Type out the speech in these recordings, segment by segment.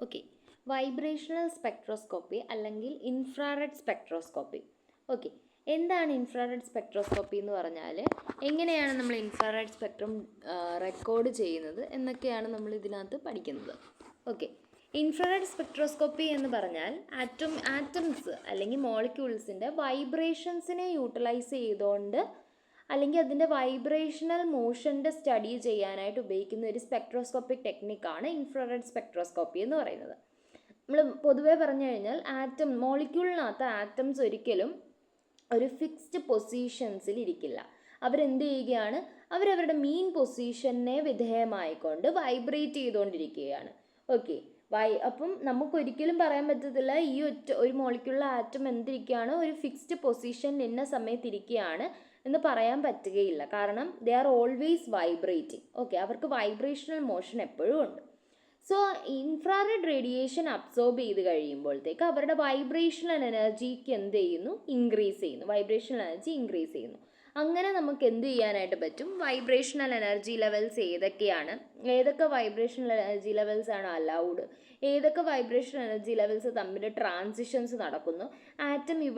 Okay, vibrational spectroscopy അല്ലെങ്കിൽ infrared spectroscopy. Okay, എന്താണ് infrared spectroscopy എന്ന് പറഞ്ഞാൽ എങ്ങനെയാണ് നമ്മൾ ഇൻഫ്രാറെഡ് സ്പെക്ട്രം റെക്കോർഡ് ചെയ്യുന്നത് എന്നൊക്കെയാണ് നമ്മൾ ഇതിനകത്ത് പഠിക്കുന്നത്. ഓക്കെ, ഇൻഫ്രാറെഡ് സ്പെക്ട്രോസ്കോപ്പി എന്ന് പറഞ്ഞാൽ ആറ്റംസ് അല്ലെങ്കിൽ മോളിക്യൂൾസിൻ്റെ വൈബ്രേഷൻസിനെ യൂട്ടിലൈസ് ചെയ്തുകൊണ്ട് അല്ലെങ്കിൽ അതിൻ്റെ വൈബ്രേഷണൽ മോഷൻ്റെ സ്റ്റഡി ചെയ്യാനായിട്ട് ഉപയോഗിക്കുന്ന ഒരു സ്പെക്ട്രോസ്കോപ്പിക് ടെക്നിക്കാണ് ഇൻഫ്രാറെഡ് സ്പെക്ട്രോസ്കോപ്പി എന്ന് പറയുന്നത്. നമ്മൾ പൊതുവേ പറഞ്ഞു കഴിഞ്ഞാൽ മോളിക്യൂളിനകത്ത് ആറ്റംസ് ഒരിക്കലും ഒരു ഫിക്സ്ഡ് പൊസിഷൻസിൽ ഇരിക്കില്ല. അവരെന്ത് ചെയ്യുകയാണ്, അവരവരുടെ മീൻ പൊസിഷനെ വിധേയമായിക്കൊണ്ട് വൈബ്രേറ്റ് ചെയ്തുകൊണ്ടിരിക്കുകയാണ്. ഓക്കെ, അപ്പം നമുക്കൊരിക്കലും പറയാൻ പറ്റത്തില്ല ഈ ഒരു മോളിക്യൂളിലെ ആറ്റം എന്തിരിക്കുകയാണ്, ഒരു ഫിക്സ്ഡ് പൊസിഷനിൽ ഇന്ന സമയത്ത് ഇരിക്കുകയാണ് എന്ന് പറയാൻ പറ്റുകയില്ല. കാരണം they are always vibrating. Okay, അവർക്ക് വൈബ്രേഷണൽ മോഷൻ എപ്പോഴും ഉണ്ട്. സോ ഇൻഫ്രാറെഡ് റേഡിയേഷൻ അബ്സോർബ് ചെയ്ത് കഴിയുമ്പോഴത്തേക്ക് അവരുടെ വൈബ്രേഷണൽ എനർജിക്ക് എന്ത് ചെയ്യുന്നു, ഇൻക്രീസ് ചെയ്യുന്നു. വൈബ്രേഷണൽ എനർജി ഇൻക്രീസ് ചെയ്യുന്നു. അങ്ങനെ നമുക്ക് എന്ത് ചെയ്യാനായിട്ട് പറ്റും, വൈബ്രേഷണൽ എനർജി ലെവൽസ് ഏതൊക്കെ വൈബ്രേഷണൽ എനർജി ലെവൽസ് ആണ് അലൗഡ്, ഏതൊക്കെ വൈബ്രേഷണൽ എനർജി ലെവൽസ് തമ്മിൽ ട്രാൻസിഷൻസ് നടക്കുന്നു, ആറ്റം ഈ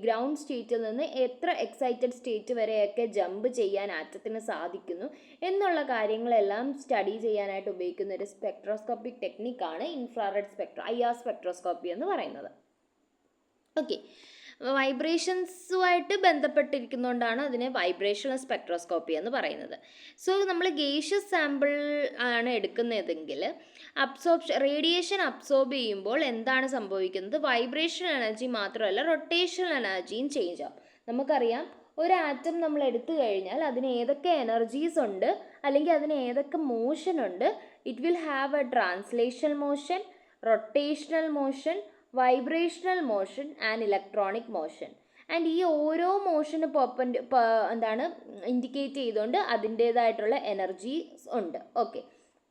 ഗ്രൗണ്ട് സ്റ്റേറ്റിൽ നിന്ന് എത്ര എക്സൈറ്റഡ് സ്റ്റേറ്റ് വരെയൊക്കെ ജമ്പ് ചെയ്യാൻ ആറ്റത്തിന് സാധിക്കുന്നു എന്നുള്ള കാര്യങ്ങളെല്ലാം സ്റ്റഡി ചെയ്യാനായിട്ട് ഉപയോഗിക്കുന്ന ഒരു സ്പെക്ട്രോസ്കോപ്പിക് ടെക്നിക്കാണ് IR സ്പെക്ട്രോസ്കോപ്പി എന്ന് പറയുന്നത്. ഓക്കെ, വൈബ്രേഷൻസുമായിട്ട് ബന്ധപ്പെട്ടിരിക്കുന്നതുകൊണ്ടാണ് അതിനെ വൈബ്രേഷണൽ സ്പെക്ട്രോസ്കോപ്പി എന്ന് പറയുന്നത്. സോ നമ്മൾ ഗേഷ്യസ് സാമ്പിൾ ആണ് എടുക്കുന്നതെങ്കിൽ റേഡിയേഷൻ അബ്സോർബ് ചെയ്യുമ്പോൾ എന്താണ് സംഭവിക്കുന്നത്, വൈബ്രേഷണൽ എനർജി മാത്രമല്ല റൊട്ടേഷണൽ എനർജിയും ചേഞ്ച് ആവും. നമുക്കറിയാം, ഒരു ആറ്റം നമ്മൾ എടുത്തു കഴിഞ്ഞാൽ അതിന് ഏതൊക്കെ എനർജീസ് ഉണ്ട് അല്ലെങ്കിൽ അതിന് ഏതൊക്കെ മോഷൻ ഉണ്ട്. It will have A translational motion, rotational motion, vibrational motion and electronic motion. And ഈ ഓരോ മോഷന് ഇൻഡിക്കേറ്റ് ചെയ്തുകൊണ്ട് അതിൻ്റേതായിട്ടുള്ള എനർജീസ് ഉണ്ട്. ഓക്കെ,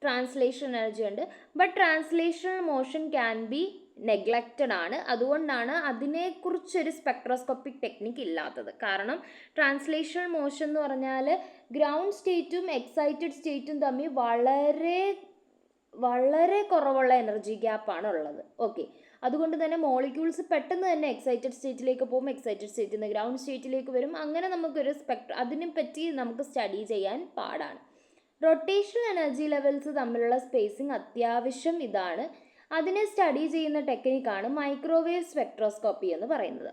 ട്രാൻസ്ലേഷൻ എനർജി ഉണ്ട്. But translational motion can be neglected ആണ്. അതുകൊണ്ടാണ് അതിനെക്കുറിച്ചൊരു സ്പെക്ട്രോസ്കോപ്പിക് ടെക്നിക്ക് ഇല്ലാത്തത്. കാരണം ട്രാൻസ്ലേഷണൽ മോഷൻ എന്ന് പറഞ്ഞാൽ ഗ്രൗണ്ട് സ്റ്റേറ്റും എക്സൈറ്റഡ് സ്റ്റേറ്റും തമ്മിൽ വളരെ വളരെ കുറവുള്ള എനർജി ഗ്യാപ്പാണ് ഉള്ളത്. ഓക്കെ, അതുകൊണ്ട് തന്നെ മോളിക്യൂൾസ് പെട്ടെന്ന് തന്നെ എക്സൈറ്റഡ് സ്റ്റേറ്റിലേക്ക് പോകും, എക്സൈറ്റഡ് സ്റ്റേറ്റിൽ നിന്ന് ഗ്രൗണ്ട് സ്റ്റേറ്റിലേക്ക് വരും. അങ്ങനെ നമുക്കൊരു അതിനെപ്പറ്റി നമുക്ക് സ്റ്റഡി ചെയ്യാൻ പാടാണ്. റൊട്ടേഷണൽ എനർജി ലെവൽസ് തമ്മിലുള്ള സ്പേസിങ് അത്യാവശ്യം ഇതാണ്. അതിനെ സ്റ്റഡി ചെയ്യുന്ന ടെക്നിക്കാണ് മൈക്രോവേവ് സ്പെക്ട്രോസ്കോപ്പി എന്ന് പറയുന്നത്.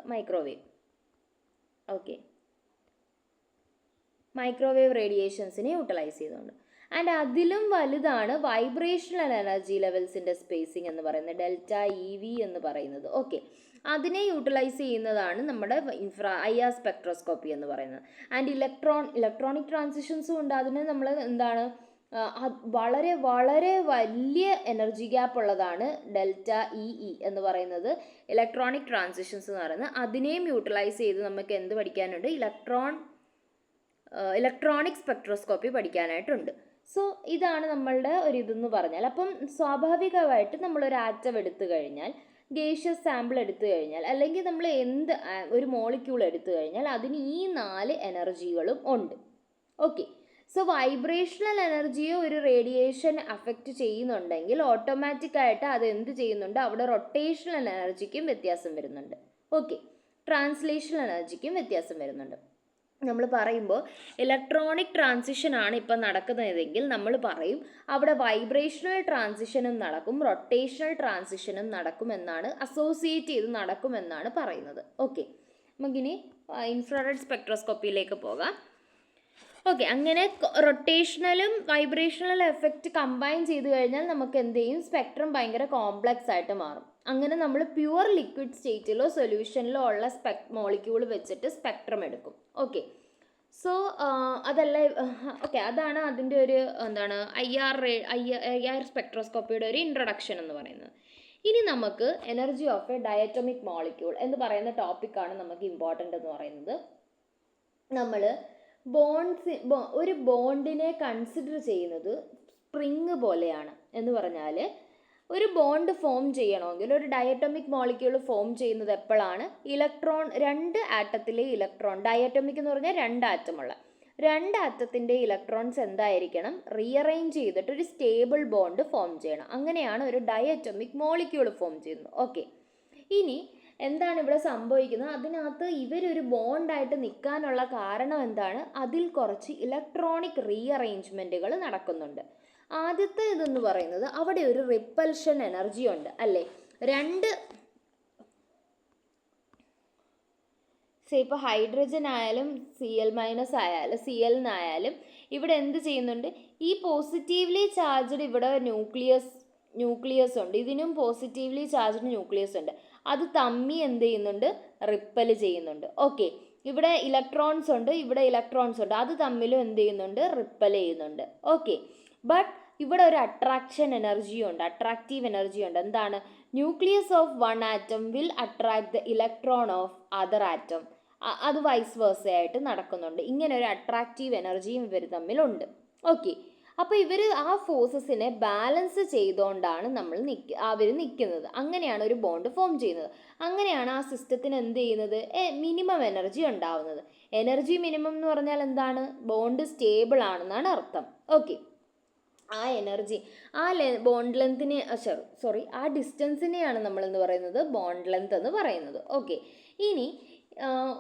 മൈക്രോവേവ് റേഡിയേഷൻസിനെ യൂട്ടിലൈസ് ചെയ്തുകൊണ്ട്. ആൻഡ് അതിലും വലുതാണ് വൈബ്രേഷണൽ എനർജി ലെവൽസിൻ്റെ സ്പേസിങ് എന്ന് പറയുന്നത്, ΔeV എന്ന് പറയുന്നത്. ഓക്കെ, അതിനെ യൂട്ടിലൈസ് ചെയ്യുന്നതാണ് നമ്മുടെ IR സ്പെക്ട്രോസ്കോപ്പി എന്ന് പറയുന്നത്. ആൻഡ് ഇലക്ട്രോണിക് ട്രാൻസിഷൻസും ഉണ്ട്. അതിന് നമ്മൾ വളരെ വളരെ വലിയ എനർജി ഗ്യാപ്പ് ഉള്ളതാണ് ΔEE എന്ന് പറയുന്നത്, ഇലക്ട്രോണിക് ട്രാൻസിഷൻസ് എന്ന് പറയുന്നത്. അതിനെയും യൂട്ടിലൈസ് ചെയ്ത് നമുക്ക് എന്ത് പഠിക്കാനുണ്ട്, ഇലക്ട്രോണിക് സ്പെക്ട്രോസ്കോപ്പി പഠിക്കാനായിട്ടുണ്ട്. സോ ഇതാണ് നമ്മളുടെ ഇതെന്ന് പറഞ്ഞാൽ. അപ്പം സ്വാഭാവികമായിട്ട് നമ്മളൊരു ആറ്റം എടുത്തു കഴിഞ്ഞാൽ, ഗേഷ്യസ് സാമ്പിൾ എടുത്തു കഴിഞ്ഞാൽ, അല്ലെങ്കിൽ നമ്മൾ ഒരു മോളിക്യൂൾ എടുത്തു കഴിഞ്ഞാൽ അതിന് ഈ 4 എനർജികളും ഉണ്ട്. ഓക്കെ, സോ വൈബ്രേഷണൽ എനർജിയെ ഒരു റേഡിയേഷൻ അഫക്റ്റ് ചെയ്യുന്നുണ്ടെങ്കിൽ ഓട്ടോമാറ്റിക്കായിട്ട് അത് എന്ത് ചെയ്യുന്നുണ്ട്, അവിടെ റൊട്ടേഷണൽ എനർജിക്കും വ്യത്യാസം വരുന്നുണ്ട്. ഓക്കെ, ട്രാൻസ്ലേഷണൽ എനർജിക്കും വ്യത്യാസം വരുന്നുണ്ട്. നമ്മൾ പറയുമ്പോൾ ഇലക്ട്രോണിക് ട്രാൻസിഷൻ ആണ് ഇപ്പം നടക്കുന്നതെങ്കിൽ നമ്മൾ പറയും അവിടെ വൈബ്രേഷണൽ ട്രാൻസിഷനും നടക്കും, റൊട്ടേഷണൽ ട്രാൻസിഷനും നടക്കുമെന്നാണ്, അസോസിയേറ്റ് ചെയ്ത് നടക്കുമെന്നാണ് പറയുന്നത്. ഓക്കെ, നമുക്കിനി ഇൻഫ്രാറെഡ് സ്പെക്ട്രോസ്കോപ്പിയിലേക്ക് പോകാം. ഓക്കെ, അങ്ങനെ റൊട്ടേഷണലും വൈബ്രേഷണൽ എഫക്റ്റ് കമ്പൈൻ ചെയ്ത് കഴിഞ്ഞാൽ നമുക്ക് എന്ത് ചെയ്യും, സ്പെക്ട്രം ഭയങ്കര കോംപ്ലക്സ് ആയിട്ട് മാറും. അങ്ങനെ നമ്മൾ പ്യുവർ ലിക്വിഡ് സ്റ്റേറ്റിലോ സൊല്യൂഷനിലോ ഉള്ള മോളിക്യൂൾ വെച്ചിട്ട് സ്പെക്ട്രം എടുക്കും. ഓക്കെ, സോ അതാണ് അതിൻ്റെ ഒരു IR സ്പെക്ട്രോസ്കോപ്പിയുടെ ഒരു ഇൻട്രൊഡക്ഷൻ എന്ന് പറയുന്നത്. ഇനി നമുക്ക് energy of A diatomic molecule എന്ന് പറയുന്ന ടോപ്പിക്കാണ് നമുക്ക് ഇമ്പോർട്ടൻ്റ് എന്ന് പറയുന്നത്. നമ്മൾ ഒരു ബോണ്ടിനെ കൺസിഡർ ചെയ്യുന്നത് സ്പ്രിങ് പോലെയാണ്. എന്ന് പറഞ്ഞാൽ ഒരു ബോണ്ട് ഫോം ചെയ്യണമെങ്കിൽ, ഒരു ഡയറ്റോമിക് മോളിക്യൂൾ ഫോം ചെയ്യുന്നത് എപ്പോഴാണ്, 2 ആറ്റത്തിലെ ഇലക്ട്രോൺ, ഡയറ്റോമിക് എന്ന് പറഞ്ഞാൽ 2 ആറ്റമുള്ള രണ്ട് ആറ്റത്തിൻ്റെ ഇലക്ട്രോൺസ് എന്തായിരിക്കണം, റീഅറേഞ്ച് ചെയ്തിട്ട് ഒരു സ്റ്റേബിൾ ബോണ്ട് ഫോം ചെയ്യണം. അങ്ങനെയാണ് ഒരു ഡയറ്റോമിക് മോളിക്യൂൾ ഫോം ചെയ്യുന്നത്. ഓക്കെ, ഇനി എന്താണ് ഇവിടെ സംഭവിക്കുന്നത്, അതിനകത്ത് ഇവരൊരു ബോണ്ടായിട്ട് നിൽക്കാനുള്ള കാരണം എന്താണ്, അതിൽ കുറച്ച് ഇലക്ട്രോണിക് റീഅറേഞ്ച്മെൻറ്റുകൾ നടക്കുന്നുണ്ട്. ആദ്യത്തെ ഇതെന്ന് പറയുന്നത് അവിടെ ഒരു റിപ്പൽഷൻ എനർജി ഉണ്ട് അല്ലേ, രണ്ട് ഇപ്പോൾ ഹൈഡ്രജൻ ആയാലും Cl- ആയാലും Cl എന്നായാലും ഇവിടെ എന്ത് ചെയ്യുന്നുണ്ട്, ഈ പോസിറ്റീവ്ലി ചാർജ്ഡ് ഇവിടെ ന്യൂക്ലിയസ് ഉണ്ട്, ഇതിനും പോസിറ്റീവ്ലി ചാർജ്ഡ് ന്യൂക്ലിയസ് ഉണ്ട്, അത് തമ്മി എന്ത് ചെയ്യുന്നുണ്ട്, റിപ്പൽ ചെയ്യുന്നുണ്ട്. ഓക്കെ, ഇവിടെ ഇലക്ട്രോൺസ് ഉണ്ട്, ഇവിടെ ഇലക്ട്രോൺസ് ഉണ്ട്, അത് തമ്മിലും എന്ത് ചെയ്യുന്നുണ്ട്, റിപ്പൽ ചെയ്യുന്നുണ്ട്. ഓക്കെ, ബട്ട് ഇവിടെ ഒരു അട്രാക്ഷൻ എനർജി ഉണ്ട്, അട്രാക്റ്റീവ് എനർജി ഉണ്ട്. എന്താണ്, nucleus of one atom will attract the electron of other atom, അത് വൈസ് വേഴ്സ ആയിട്ട് നടക്കുന്നുണ്ട്. ഇങ്ങനെ ഒരു അട്രാക്റ്റീവ് എനർജിയും ഇവർ തമ്മിലുണ്ട്. ഓക്കെ, അപ്പോൾ ഇവർ ആ ഫോഴ്സസിനെ ബാലൻസ് ചെയ്തുകൊണ്ടാണ് അവർ നിൽക്കുന്നത്. അങ്ങനെയാണ് ഒരു ബോണ്ട് ഫോം ചെയ്യുന്നത്. അങ്ങനെയാണ് ആ സിസ്റ്റത്തിന് എന്ത് ചെയ്യുന്നത്, മിനിമം എനർജി ഉണ്ടാവുന്നത്. എനർജി മിനിമം എന്ന് പറഞ്ഞാൽ എന്താണ്, ബോണ്ട് സ്റ്റേബിൾ ആണെന്നാണ് അർത്ഥം. ഓക്കെ, ആ എനർജി ബോണ്ട് ലെങ്തിനെ ആ ഡിസ്റ്റൻസിനെയാണ് നമ്മൾ എന്ന് പറയുന്നത് ബോണ്ട് ലെങ്ത് എന്ന് പറയുന്നത്. ഓക്കെ, ഇനി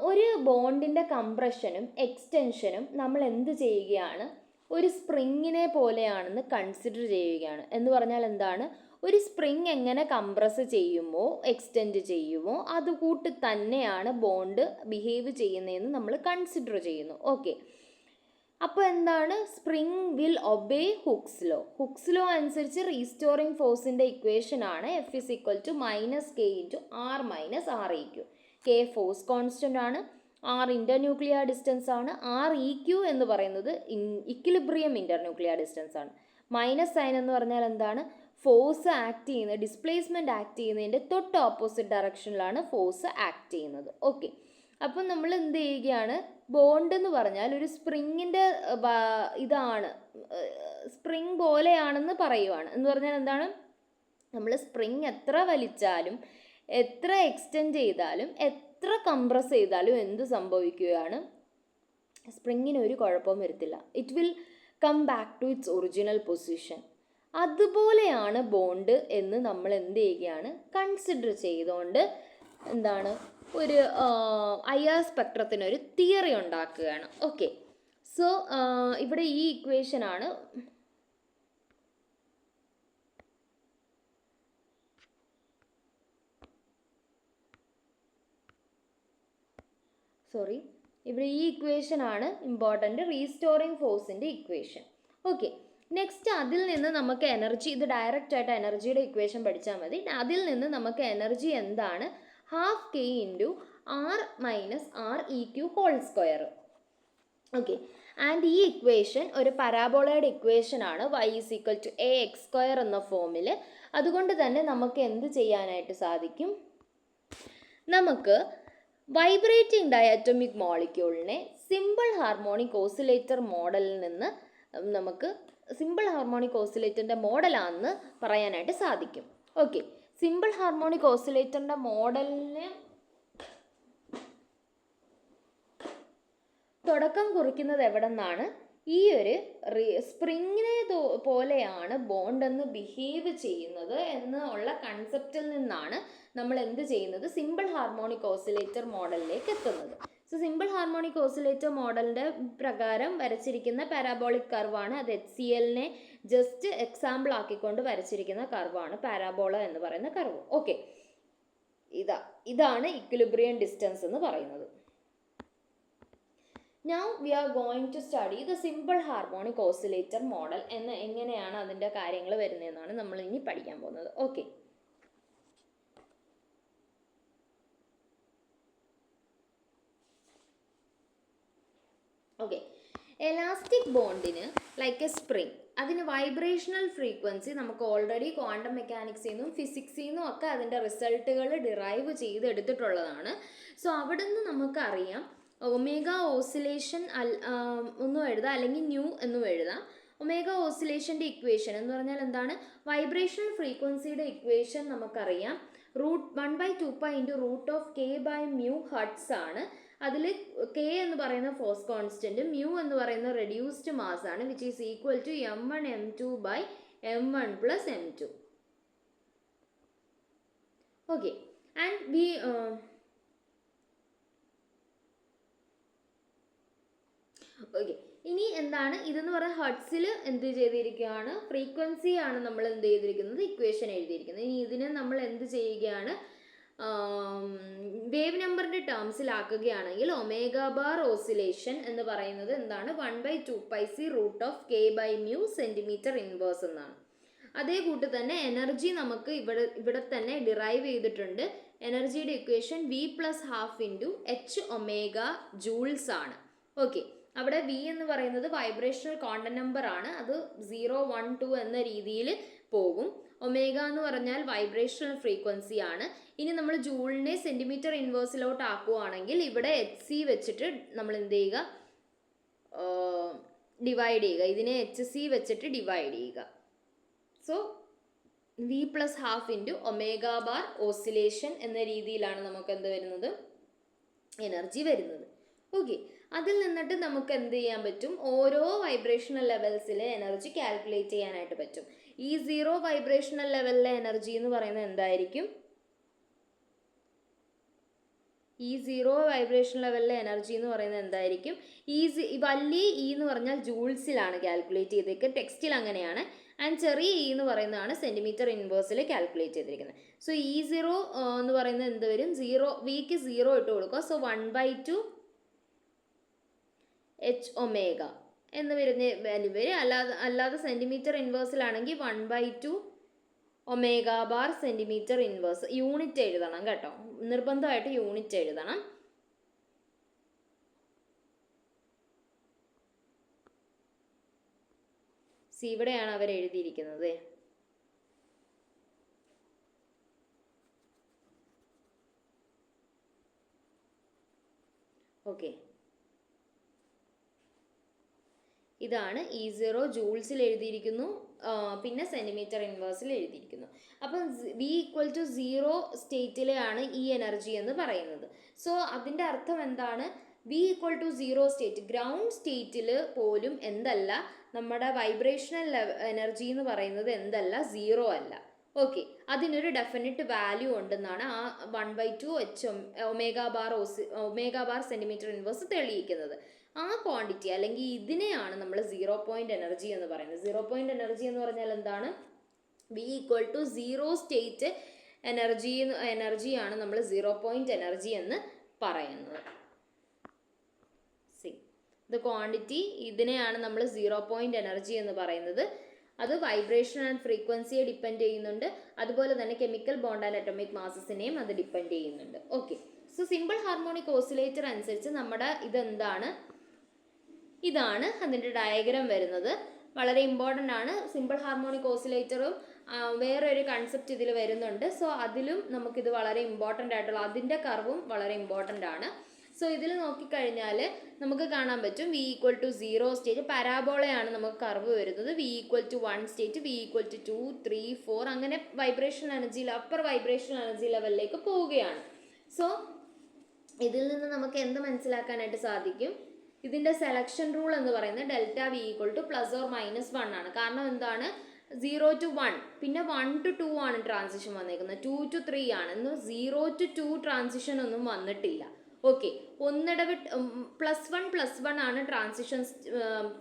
ഒരു ബോണ്ടിൻ്റെ കംപ്രഷനും എക്സ്റ്റൻഷനും നമ്മൾ എന്ത് ചെയ്യുകയാണ്, ഒരു സ്പ്രിങ്ങിനെ പോലെയാണെന്ന് കൺസിഡർ ചെയ്യുകയാണ്. എന്ന് പറഞ്ഞാൽ എന്താണ്, ഒരു സ്പ്രിങ് എങ്ങനെ കംപ്രസ് ചെയ്യുമോ എക്സ്റ്റെൻഡ് ചെയ്യുമോ അതുകൂട്ട് തന്നെയാണ് ബോണ്ട് ബിഹേവ് ചെയ്യുന്നതെന്ന് നമ്മൾ കൺസിഡർ ചെയ്യുന്നു. ഓക്കെ, അപ്പോൾ എന്താണ്, spring will obey hooks law അനുസരിച്ച് റീസ്റ്റോറിങ് ഫോഴ്സിൻ്റെ ഇക്വേഷൻ ആണ് F = -K/R-R eq. K force constant ആണ്, R ഇൻ്റർന്യൂക്ലിയർ ഡിസ്റ്റൻസ് ആണ്, ReQ എന്ന് പറയുന്നത് ഇക്വിലിബ്രിയം ഇൻ്റർന്യൂക്ലിയർ ഡിസ്റ്റൻസ് ആണ്. മൈനസ് സൈൻ എന്ന് പറഞ്ഞാൽ എന്താണ്, ഫോഴ്സ് ആക്ട് ചെയ്യുന്നത്, ഡിസ്പ്ലേസ്മെൻറ്റ് ആക്ട് ചെയ്യുന്നതിൻ്റെ തൊട്ട് ഓപ്പോസിറ്റ് ഡയറക്ഷനിലാണ് ഫോഴ്സ് ആക്ട് ചെയ്യുന്നത്. ഓക്കെ, അപ്പം നമ്മൾ എന്ത് ചെയ്യുകയാണ്, ബോണ്ട് എന്ന് പറഞ്ഞാൽ ഒരു സ്പ്രിങ്ങിൻ്റെ ഇതാണ്, സ്പ്രിങ് പോലെയാണെന്ന് പറയുവാണ്. എന്ന് പറഞ്ഞാൽ എന്താണ്, നമ്മൾ സ്പ്രിങ് എത്ര വലിച്ചാലും എത്ര എക്സ്റ്റെൻഡ് ചെയ്താലും എത്ര കംപ്രസ് ചെയ്താലും എന്ത് സംഭവിക്കുകയാണ്, സ്പ്രിങ്ങിന് ഒരു കുഴപ്പവും വരത്തില്ല. It will come back to its original position. അതുപോലെയാണ് ബോണ്ട് എന്ന് നമ്മൾ എന്ത് ചെയ്യുകയാണ്, കൺസിഡർ ചെയ്തുകൊണ്ട് എന്താണ്, ഒരു IR സ്പെക്ട്രത്തിനൊരു തിയറി ഉണ്ടാക്കുകയാണ്. ഓക്കെ, സോ ഇവിടെ ഈ ഇക്വേഷനാണ് ഇവിടെ ഈ ഇക്വേഷനാണ് ഇമ്പോർട്ടൻ്റ്, റീസ്റ്റോറിങ് ഫോഴ്സിൻ്റെ ഇക്വേഷൻ. ഓക്കെ, നെക്സ്റ്റ് അതിൽ നിന്ന് നമുക്ക് എനർജി, ഇത് ഡയറക്റ്റ് ആയിട്ട് എനർജിയുടെ ഇക്വേഷൻ പഠിച്ചാൽ മതി. അതിൽ നിന്ന് നമുക്ക് എനർജി എന്താണ്, ½ K × R - R eq (²). Okay, and ഈ ഇക്വേഷൻ ഒരു പരാബോളയുടെ ഇക്വേഷൻ ആണ്, y = ax² എന്ന ഫോമിൽ. അതുകൊണ്ട് തന്നെ നമുക്ക് എന്ത് ചെയ്യാനായിട്ട് സാധിക്കും, നമുക്ക് വൈബ്രേറ്റിംഗ് ഡയറ്റോമിക് മോളിക്യൂളിനെ സിമ്പിൾ ഹാർമോണിക് ഓസിലേറ്റർ മോഡലിൽ നിന്ന് നമുക്ക് സിമ്പിൾ ഹാർമോണിക് ഓസിലേറ്ററിൻ്റെ മോഡലാണെന്ന് പറയാനായിട്ട് സാധിക്കും. ഓക്കെ, സിമ്പിൾ ഹാർമോണിക് ഓസിലേറ്ററിൻ്റെ മോഡലിന് തുടക്കം കുറിക്കുന്നത് എവിടെ നിന്നാണ്, ഈ ഒരു സ്പ്രിങ്ങിനെ പോലെയാണ് ബോണ്ട് എന്ന് ബിഹേവ് ചെയ്യുന്നത് എന്നുള്ള കൺസെപ്റ്റിൽ നിന്നാണ് നമ്മൾ എന്ത് ചെയ്യുന്നത്, സിമ്പിൾ ഹാർമോണിക് ഓസിലേറ്റർ മോഡലിലേക്ക് എത്തുന്നത്. സോ സിമ്പിൾ ഹാർമോണിക് ഓസിലേറ്റർ മോഡലിൻ്റെ പ്രകാരം വരച്ചിരിക്കുന്ന പാരാബോളിക് കർവാണ്, അത് HClനെ ജസ്റ്റ് എക്സാമ്പിൾ ആക്കിക്കൊണ്ട് വരച്ചിരിക്കുന്ന കർവാണ് പാരാബോള എന്ന് പറയുന്ന കർവ്. ഓക്കെ, ഇതാണ് ഇക്വിലിബ്രിയം ഡിസ്റ്റൻസ് എന്ന് പറയുന്നത്. Now we are going to study the simple harmonic oscillator model എങ്ങനെയാണ് അതിൻ്റെ കാര്യങ്ങൾ വരുന്നതെന്നാണ് നമ്മൾ ഇനി പഠിക്കാൻ പോകുന്നത്. ഓക്കെ, എലാസ്റ്റിക് ബോണ്ടിന് ലൈക്ക് എ സ്പ്രിങ്, അതിന് വൈബ്രേഷണൽ ഫ്രീക്വൻസി നമുക്ക് ഓൾറെഡി ക്വാണ്ടം മെക്കാനിക്സിൽ നിന്നും ഫിസിക്സിൽ നിന്നും ഒക്കെ അതിൻ്റെ റിസൾട്ടുകൾ ഡിറൈവ് ചെയ്തെടുത്തിട്ടുള്ളതാണ്. സോ അവിടെ നിന്ന് നമുക്കറിയാം ഒമേഗ ഓസിലേഷൻ ഒന്നും എഴുതാം, അല്ലെങ്കിൽ ന്യൂ എന്നും എഴുതാം. ഒമേഗ ഓസിലേഷൻ്റെ ഇക്വേഷൻ എന്ന് പറഞ്ഞാൽ എന്താണ്, വൈബ്രേഷണൽ ഫ്രീക്വൻസിയുടെ ഇക്വേഷൻ നമുക്കറിയാം, √1/2π × √k/μ ഹെർട്സ് ആണ്. അതിൽ കെ എന്ന് പറയുന്ന ഫോഴ്സ് കോൺസ്റ്റന്റ്, മ്യൂ എന്ന് പറയുന്ന റെഡ്യൂസ്ഡ് മാസ് ആണ്, which is equal to m1m2 by m1 plus m2. Okay, and okay, ഇനി എന്താണ് ഇതെന്ന് പറയുന്നത്, ഹെർട്സിൽ എന്ത് ചെയ്തിരിക്കുകയാണ്, ഫ്രീക്വൻസി ആണ് നമ്മൾ എന്ത് ചെയ്തിരിക്കുന്നത്, ഇക്വേഷൻ എഴുതിയിരിക്കുന്നത്. ഇനി ഇതിനെ നമ്മൾ എന്ത് ചെയ്യുകയാണ്, വേവ് നമ്പറിൻ്റെ ടേംസിലാക്കുകയാണെങ്കിൽ ഒമേഗ ബാർ ഓസിലേഷൻ എന്ന് പറയുന്നത് എന്താണ്, 1/2πc√k/μ സെൻറ്റിമീറ്റർ ഇൻവേഴ്സ് എന്നാണ്. അതേ കൂട്ട് തന്നെ എനർജി നമുക്ക് ഇവിടെ തന്നെ ഡിറൈവ് ചെയ്തിട്ടുണ്ട്. എനർജിയുടെ equation v+½ into h omega joules ആണ്. ഓക്കെ, അവിടെ v എന്ന് പറയുന്നത് വൈബ്രേഷണൽ കോണ്ടന്റ് നമ്പർ ആണ്, അത് 0, 1, 2 എന്ന രീതിയിൽ പോകും. ഒമേഗ എന്ന് പറഞ്ഞാൽ വൈബ്രേഷണൽ ഫ്രീക്വൻസി ആണ്. ഇനി നമ്മൾ ജൂളിനെ സെൻറ്റിമീറ്റർ ഇൻവേഴ്സിലോട്ട് ആക്കുകയാണെങ്കിൽ ഇവിടെ HC വെച്ചിട്ട് നമ്മൾ എന്ത് ചെയ്യുക, ഡിവൈഡ് ചെയ്യുക, ഇതിനെ HC വെച്ചിട്ട് ഡിവൈഡ് ചെയ്യുക. So v+½ into omega bar oscillation എന്ന രീതിയിലാണ് നമുക്ക് എന്ത് വരുന്നത്, എനർജി വരുന്നത്. ഓക്കെ, അതിൽ നിന്നിട്ട് നമുക്ക് എന്ത് ചെയ്യാൻ പറ്റും, ഓരോ വൈബ്രേഷണൽ ലെവൽസിലെ എനർജി കാൽക്കുലേറ്റ് ചെയ്യാനായിട്ട് പറ്റും. ഈ 0 വൈബ്രേഷണൽ ലെവലിലെ എനർജി എന്ന് പറയുന്നത് എന്തായിരിക്കും, ഈ 0 വൈബ്രേഷൻ ലെവലിലെ എനർജി എന്ന് പറയുന്നത് എന്തായിരിക്കും, വലിയ ഇ എന്ന് പറഞ്ഞാൽ ജൂൾസിലാണ് കാൽക്കുലേറ്റ് ചെയ്തേക്കുന്നത്, ടെക്സ്റ്റിൽ അങ്ങനെയാണ്. ആൻഡ് ചെറിയ ഇ എന്ന് പറയുന്നതാണ് സെൻറ്റിമീറ്റർ ഇൻവേഴ്സിൽ കാൽക്കുലേറ്റ് ചെയ്തിരിക്കുന്നത്. സോ E0 എന്ന് പറയുന്നത് എന്ത് വരും, 0 വിക്ക് 0 ഇട്ട് കൊടുക്കുക. സോ 1/2 h ഒമേഗ എന്ന് വരുന്ന വാല്യൂ വരും. അല്ലാതെ സെൻറ്റിമീറ്റർ ഇൻവേഴ്സിലാണെങ്കിൽ 1/2 omega bar centimetre inverse. Unit എഴുതണം കേട്ടോ, നിർബന്ധമായിട്ട് യൂണിറ്റ് എഴുതണം. ഇവിടെയാണ് അവർ എഴുതിയിരിക്കുന്നത്. ഓക്കെ, ഇതാണ് E0 ജൂൾസിൽ എഴുതിയിരിക്കുന്നു, പിന്നെ സെൻറ്റിമീറ്റർ ഇൻവേഴ്സിൽ എഴുതിയിരിക്കുന്നു. അപ്പം v=0 സ്റ്റേറ്റിലെയാണ് ഈ എനർജി എന്ന് പറയുന്നത്. സോ അതിൻ്റെ അർത്ഥം എന്താണ്, v=0 സ്റ്റേറ്റ്, ഗ്രൗണ്ട് സ്റ്റേറ്റിൽ പോലും എന്തല്ല, നമ്മുടെ വൈബ്രേഷണൽ എനർജി എന്ന് പറയുന്നത് എന്തല്ല, 0 അല്ല. ഓക്കെ, അതിനൊരു ഡെഫിനിറ്റ് വാല്യൂ ഉണ്ടെന്നാണ് ആ 1/2 h omega bar centimetre inverse തെളിയിക്കുന്നത്. ആ ക്വാണ്ടിറ്റി അല്ലെങ്കിൽ ഇതിനെയാണ് നമ്മൾ 0 പോയിന്റ് എനർജി എന്ന് പറയുന്നത്. 0 പോയിന്റ് എനർജി എന്ന് പറഞ്ഞാൽ എന്താണ്, v=0 സ്റ്റേറ്റ് എനർജിയാണ് നമ്മൾ 0 പോയിന്റ് എനർജി എന്ന് പറയുന്നത്. ദ ക്വാണ്ടിറ്റി, ഇതിനെയാണ് നമ്മൾ 0 പോയിന്റ് എനർജി എന്ന് പറയുന്നത്. അത് വൈബ്രേഷൻ ആൻഡ് ഫ്രീക്വൻസിയെ ഡിപ്പെൻഡ് ചെയ്യുന്നുണ്ട്, അതുപോലെ തന്നെ കെമിക്കൽ ബോണ്ട് ആൻഡ് അറ്റോമിക് മാസസിനെയും അത് ഡിപ്പെൻഡ് ചെയ്യുന്നുണ്ട്. Okay, so simple harmonic oscillator അനുസരിച്ച് നമ്മുടെ ഇതെന്താണ്, ഇതാണ് അതിൻ്റെ ഡയഗ്രാം വരുന്നത്. വളരെ ഇമ്പോർട്ടൻ്റ് ആണ്. സിമ്പിൾ ഹാർമോണിക് ഓസിലേറ്ററും വേറെ ഒരു കൺസെപ്റ്റ് ഇതിൽ വരുന്നുണ്ട്. സോ അതിലും നമുക്കിത് വളരെ ഇമ്പോർട്ടൻ്റ് ആയിട്ടുള്ള, അതിൻ്റെ കർവും വളരെ ഇമ്പോർട്ടൻ്റ് ആണ്. സോ ഇതിൽ നോക്കിക്കഴിഞ്ഞാൽ നമുക്ക് കാണാൻ പറ്റും v=0 സ്റ്റേറ്റ്, പരാബോളയാണ് നമുക്ക് കർവ് വരുന്നത്. v=1 സ്റ്റേറ്റ്, v=2, 3, 4 അങ്ങനെ vibration energy, upper vibration energy ലെവലിലേക്ക് പോവുകയാണ്. സോ ഇതിൽ നിന്ന് നമുക്ക് എന്ത് മനസ്സിലാക്കാനായിട്ട് സാധിക്കും, ഇതിൻ്റെ സെലക്ഷൻ റൂൾ എന്ന് പറയുന്നത് ΔV +or-1 ആണ്. കാരണം എന്താണ്, 0 to 1, പിന്നെ 1 to 2 ആണ് ട്രാൻസിഷൻ വന്നേക്കുന്നത്, 2 to 3 ആണ്. ഇന്ന് 0 to 2 ട്രാൻസിഷൻ ഒന്നും വന്നിട്ടില്ല. ഓക്കെ, ഒന്നിടവിട്ട് +1 ആണ്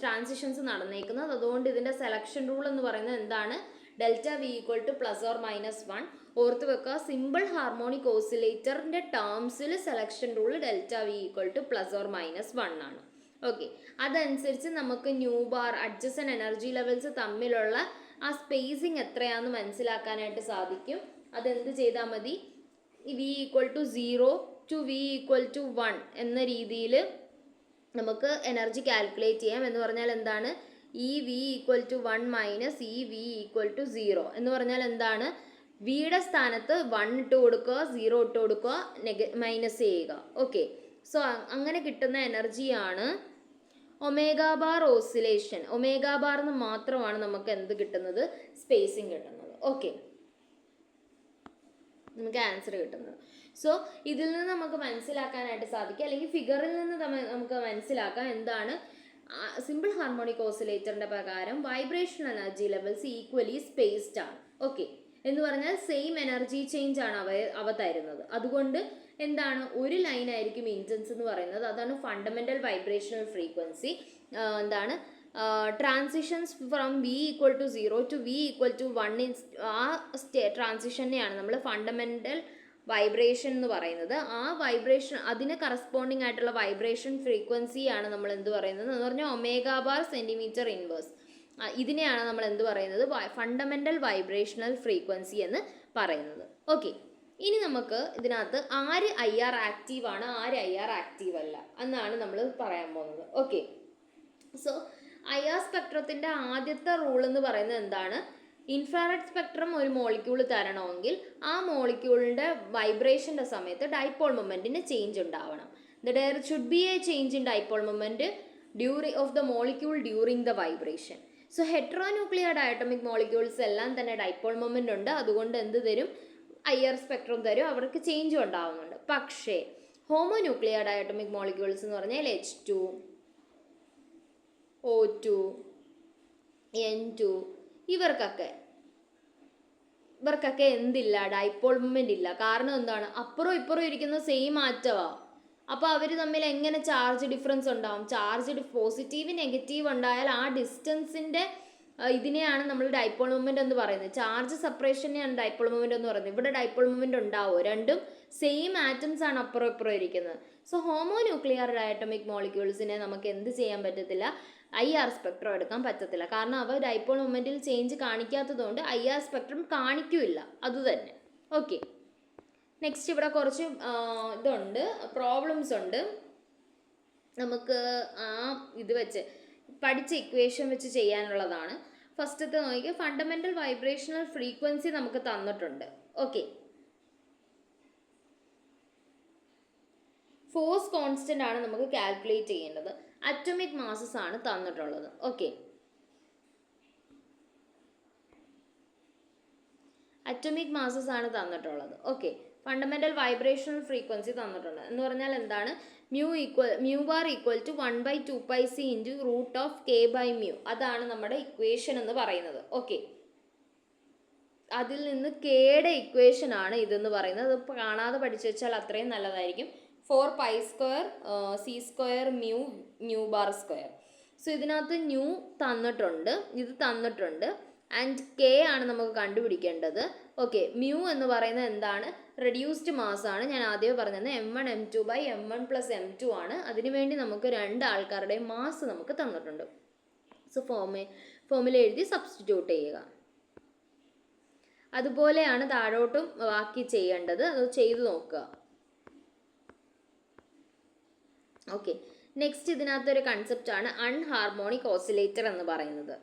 ട്രാൻസിഷൻസ് നടന്നേക്കുന്നത്. അതുകൊണ്ട് ഇതിൻ്റെ സെലക്ഷൻ റൂൾ എന്ന് പറയുന്നത് എന്താണ്, ΔV +or-1. ഓർത്ത് വെക്കുക, സിമ്പിൾ ഹാർമോണിക് ഓസിലേറ്ററിൻ്റെ ടേംസിൽ സെലക്ഷൻ റൂൾ ΔV +or-1 ആണ്. ഓക്കെ, അതനുസരിച്ച് നമുക്ക് nu bar, adjacent energy levels തമ്മിലുള്ള ആ സ്പേസിങ് എത്രയാണെന്ന് മനസ്സിലാക്കാനായിട്ട് സാധിക്കും. അതെന്ത് ചെയ്താൽ മതി, v=0 to v=1 എന്ന രീതിയിൽ നമുക്ക് എനർജി കാൽക്കുലേറ്റ് ചെയ്യാം. എന്ന് പറഞ്ഞാൽ എന്താണ്, ഈ v=1 മൈനസ് ഈ v=0 എന്ന് പറഞ്ഞാൽ എന്താണ്, വിയുടെ സ്ഥാനത്ത് 1 ഇട്ട് കൊടുക്കുക, 0 ഇട്ട് കൊടുക്കുക, മൈനസ് ചെയ്യുക. ഓക്കെ, സോ അങ്ങനെ കിട്ടുന്ന എനർജിയാണ് ഒമേഗ ബാർ ഓസിലേഷൻ. ഒമേഗ ബാറിന് മാത്രമാണ് നമുക്ക് എന്ത് കിട്ടുന്നത്, സ്പേസിങ് കിട്ടുന്നത്. ഓക്കെ, നമുക്ക് ആൻസർ കിട്ടുന്നത്. സോ ഇതിൽ നിന്ന് നമുക്ക് മനസ്സിലാക്കാനായിട്ട് സാധിക്കും, അല്ലെങ്കിൽ ഫിഗറിൽ നിന്ന് നമുക്ക് മനസ്സിലാക്കാം എന്താണ് സിമ്പിൾ ഹാർമോണിക് ഓസിലേറ്ററിന്റെ പ്രകാരം vibration energy levels equally spaced ആണ്. ഓക്കെ, എന്ന് പറഞ്ഞാൽ സെയിം എനർജി ചേഞ്ച് ആണ് അവ തരുന്നത്. അതുകൊണ്ട് എന്താണ്, ഒരു ലൈൻ ആയിരിക്കും ഇൻറ്റൻസ് എന്ന് പറയുന്നത്. അതാണ് ഫണ്ടമെന്റൽ വൈബ്രേഷണൽ ഫ്രീക്വൻസി. എന്താണ് transitions from v equal to 0 to v equal to 1 ആ ട്രാൻസിഷനെയാണ് നമ്മൾ ഫണ്ടമെന്റൽ വൈബ്രേഷൻ എന്ന് പറയുന്നത്. ആ വൈബ്രേഷൻ, അതിന് കറസ്പോണ്ടിങ് ആയിട്ടുള്ള വൈബ്രേഷൻ ഫ്രീക്വൻസിയാണ് നമ്മൾ എന്ത് പറയുന്നത് എന്ന് പറഞ്ഞാൽ ഒമേഗാ ബാർ സെൻറ്റിമീറ്റർ ഇൻവേഴ്സ്. ഇതിനെയാണ് നമ്മൾ എന്ത് പറയുന്നത്, ഫണ്ടമെന്റൽ വൈബ്രേഷണൽ ഫ്രീക്വൻസി എന്ന് പറയുന്നത്. ഓക്കെ, ഇനി നമുക്ക് ഇതിനകത്ത് ആര് IR ആക്റ്റീവ് ആണ്, ആര് IR ആക്റ്റീവ് അല്ല എന്നാണ് നമ്മൾ പറയാൻ പോകുന്നത്. ഓക്കെ, സോ IR സ്പെക്ട്രത്തിൻ്റെ ആദ്യത്തെ റൂൾ എന്ന് പറയുന്നത് എന്താണ്, ഇൻഫ്രാറെഡ് സ്പെക്ട്രം ഒരു മോളിക്യൂൾ തരണമെങ്കിൽ ആ മോളിക്യൂളിൻ്റെ വൈബ്രേഷൻ്റെ സമയത്ത് ഡൈപോൾ മൊമെൻറ്റിന് ചേഞ്ച് ഉണ്ടാവണം. There should be a change in dipole moment of the molecule during the vibration. So heteronuclear diatomic molecules എല്ലാം തന്നെ ഡൈപോൾ മൊമെൻ്റ് ഉണ്ട്. അതുകൊണ്ട് എന്ത് തരും, IR സ്പെക്ട്രം തരും, അവർക്ക് ചേഞ്ചും ഉണ്ടാവുന്നുണ്ട്. പക്ഷേ ഹോമോന്യൂക്ലിയർ ഡയറ്റോമിക് മോളിക്യൂൾസ് എന്ന് പറഞ്ഞാൽ H2, O2, N2 ഇവർക്കൊക്കെ എന്തില്ല, ഡൈപോൾ മൊമെൻ്റ് ഇല്ല. കാരണം എന്താണ്, അപ്പുറം ഇപ്പുറം ഇരിക്കുന്ന സെയിം ആറ്റമാണ്. അപ്പോൾ അവർ തമ്മിൽ എങ്ങനെ ചാർജ് ഡിഫറൻസ് ഉണ്ടാവും, ചാർജ് പോസിറ്റീവ് നെഗറ്റീവ് ഉണ്ടായാൽ ആ ഡിസ്റ്റൻസിൻ്റെ ഇതിനെയാണ് നമ്മൾ ഡൈപോൾ മൊമെൻ്റ് എന്ന് പറയുന്നത്. ചാർജ് സെപ്പറേഷനെയാണ് ഡൈപോൾ മൊമെൻ്റ് എന്ന് പറയുന്നത്. ഇവിടെ ഡൈപോൾ മൊമെൻ്റ് ഉണ്ടാവുമോ, രണ്ടും സെയിം ആറ്റംസ് ആണ് അപ്പുറം ഇപ്പുറം ഇരിക്കുന്നത്. സോ ഹോമോന്യൂക്ലിയർ ഡയറ്റോമിക് മോളിക്യൂൾസിനെ നമുക്ക് എന്ത് ചെയ്യാൻ പറ്റത്തില്ല, IR സ്പെക്ട്രം എടുക്കാൻ പറ്റത്തില്ല. കാരണം അവ ഡൈപോൾ മൊമെൻറ്റിൽ ചേഞ്ച് കാണിക്കാത്തതുകൊണ്ട് IR സ്പെക്ട്രം കാണിക്കില്ല. അതുതന്നെ. ഓക്കെ, നെക്സ്റ്റ് ഇവിടെ കുറച്ച് ഇതുണ്ട്, പ്രോബ്ലംസ് ഉണ്ട്. നമുക്ക് ആ ഇത് വെച്ച് പഠിച്ച ഇക്വേഷൻ വെച്ച് ചെയ്യാനുള്ളതാണ്. ഫസ്റ്റത്തെ നോക്കിയാൽ ഫണ്ടമെന്റൽ വൈബ്രേഷണൽ ഫ്രീക്വൻസി നമുക്ക് തന്നിട്ടുണ്ട്. ഓക്കെ, ഫോഴ്സ് കോൺസ്റ്റന്റ് ആണ് നമുക്ക് കാൽക്കുലേറ്റ് ചെയ്യേണ്ടത്. അറ്റോമിക് മാസസ് ആണ് തന്നിട്ടുള്ളത്. ഓക്കെ, അറ്റോമിക് മാസസ് ആണ് തന്നിട്ടുള്ളത്. ഓക്കെ, ഫണ്ടമെന്റൽ വൈബ്രേഷണൽ ഫ്രീക്വൻസി തന്നിട്ടുണ്ട്. എന്ന് പറഞ്ഞാൽ എന്താണ്, mu bar equal to 1/2πc into root of k/μ. അതാണ് നമ്മുടെ ഇക്വേഷൻ എന്ന് പറയുന്നത്. ഓക്കെ, അതിൽ നിന്ന് കെയുടെ ഇക്വേഷൻ ആണ് ഇതെന്ന് പറയുന്നത്. അത് കാണാതെ പഠിച്ചു വെച്ചാൽ അത്രയും നല്ലതായിരിക്കും. 4π² c² mu bar square. So ഇതിനകത്ത് ന്യൂ തന്നിട്ടുണ്ട്, ഇത് തന്നിട്ടുണ്ട്, ആൻഡ് കെ ആണ് നമുക്ക് കണ്ടുപിടിക്കേണ്ടത്. ഓക്കെ, മ്യൂ എന്ന് പറയുന്നത് എന്താണ്, റെഡ്യൂസ്ഡ് മാസ് ആണ്. ഞാൻ ആദ്യമേ പറഞ്ഞത് m1 m2/m1 + m2 ആണ്. അതിനുവേണ്ടി നമുക്ക് രണ്ട് ആൾക്കാരുടെയും മാസ് നമുക്ക് തന്നിട്ടുണ്ട്. സോ ഫോമുല എഴുതി സബ്സ്റ്റിറ്റ്യൂട്ട് ചെയ്യുക. അതുപോലെയാണ് താഴോട്ടും ബാക്കി ചെയ്യേണ്ടത്, അത് ചെയ്തു നോക്കുക. ഓക്കെ, നെക്സ്റ്റ് ഇതിനകത്തൊരു കൺസെപ്റ്റാണ് അൺഹാർമോണിക് ഓസിലേറ്റർ എന്ന് പറയുന്നത്.